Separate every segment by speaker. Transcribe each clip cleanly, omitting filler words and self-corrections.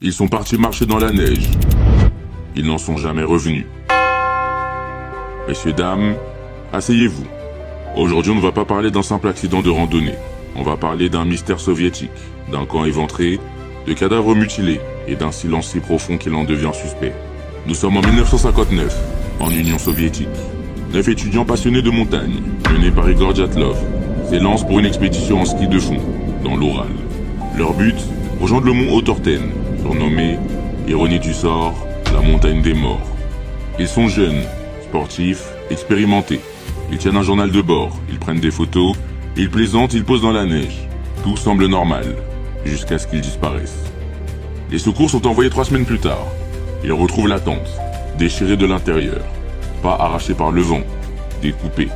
Speaker 1: Ils sont partis marcher dans la neige. Ils n'en sont jamais revenus. Messieurs, dames, asseyez-vous. Aujourd'hui, on ne va pas parler d'un simple accident de randonnée. On va parler d'un mystère soviétique, d'un camp éventré, de cadavres mutilés et d'un silence si profond qu'il en devient suspect. Nous sommes en 1959, en Union soviétique. 9 étudiants passionnés de montagne, menés par Igor Djatlov, s'élancent pour une expédition en ski de fond, dans l'Oural. Leur but, rejoindre le mont Haut-Orten, surnommé, ironie du sort, la montagne des morts. Ils sont jeunes, sportifs, expérimentés. Ils tiennent un journal de bord, ils prennent des photos, ils plaisantent, ils posent dans la neige. Tout semble normal, jusqu'à ce qu'ils disparaissent. Les secours sont envoyés 3 semaines plus tard. Ils retrouvent la tente, déchirée de l'intérieur, pas arrachée par le vent, découpée,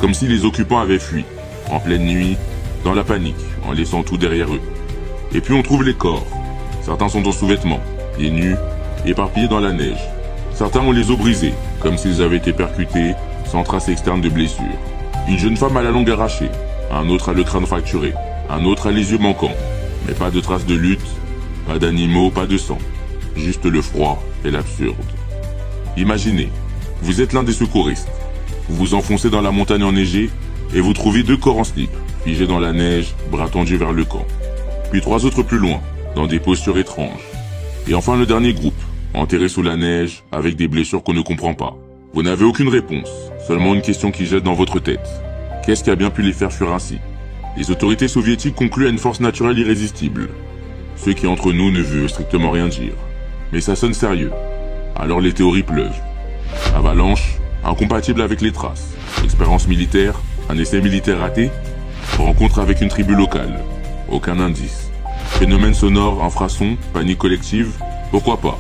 Speaker 1: comme si les occupants avaient fui, en pleine nuit, dans la panique, en laissant tout derrière eux. Et puis on trouve les corps. Certains sont en sous-vêtements, pieds nus, éparpillés dans la neige. Certains ont les os brisés, comme s'ils avaient été percutés, sans trace externe de blessure. Une jeune femme a la langue arrachée, un autre a le crâne fracturé, un autre a les yeux manquants. Mais pas de traces de lutte, pas d'animaux, pas de sang. Juste le froid et l'absurde. Imaginez, vous êtes l'un des secouristes. Vous vous enfoncez dans la montagne enneigée et vous trouvez 2 corps en slip, figés dans la neige, bras tendus vers le camp. Puis 3 autres plus loin, dans des postures étranges. Et enfin le dernier groupe, enterré sous la neige, avec des blessures qu'on ne comprend pas. Vous n'avez aucune réponse, seulement une question qui jette dans votre tête. Qu'est-ce qui a bien pu les faire fuir ainsi? Les autorités soviétiques concluent à une force naturelle irrésistible. Ce qui entre nous ne veut strictement rien dire. Mais ça sonne sérieux. Alors les théories pleuvent. Avalanche, incompatible avec les traces. Expérience militaire, un essai militaire raté. Rencontre avec une tribu locale. Aucun indice. Phénomène sonore, infrason, panique collective. Pourquoi pas?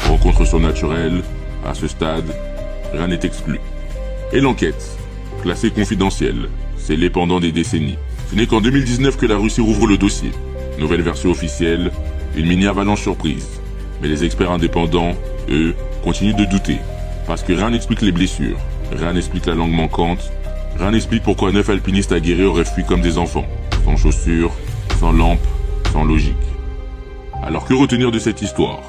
Speaker 1: Rencontre surnaturelle. À ce stade, rien n'est exclu. Et l'enquête, classée confidentielle, scellée pendant des décennies. Ce n'est qu'en 2019 que la Russie rouvre le dossier. Nouvelle version officielle, une mini-avalanche surprise. Mais les experts indépendants, eux, continuent de douter. Parce que rien n'explique les blessures, rien n'explique la langue manquante, rien n'explique pourquoi 9 alpinistes aguerris auraient fui comme des enfants. Sans chaussures, sans lampe, sans logique. Alors que retenir de cette histoire?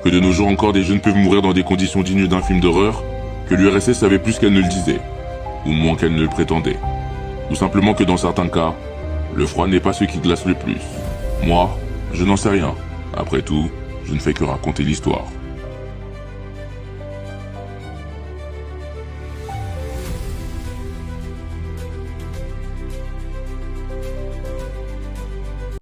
Speaker 1: Que de nos jours encore des jeunes peuvent mourir dans des conditions dignes d'un film d'horreur? Que l'URSS savait plus qu'elle ne le disait? Ou moins qu'elle ne le prétendait? Ou simplement que dans certains cas, le froid n'est pas ce qui glace le plus? Moi, je n'en sais rien. Après tout, je ne fais que raconter l'histoire.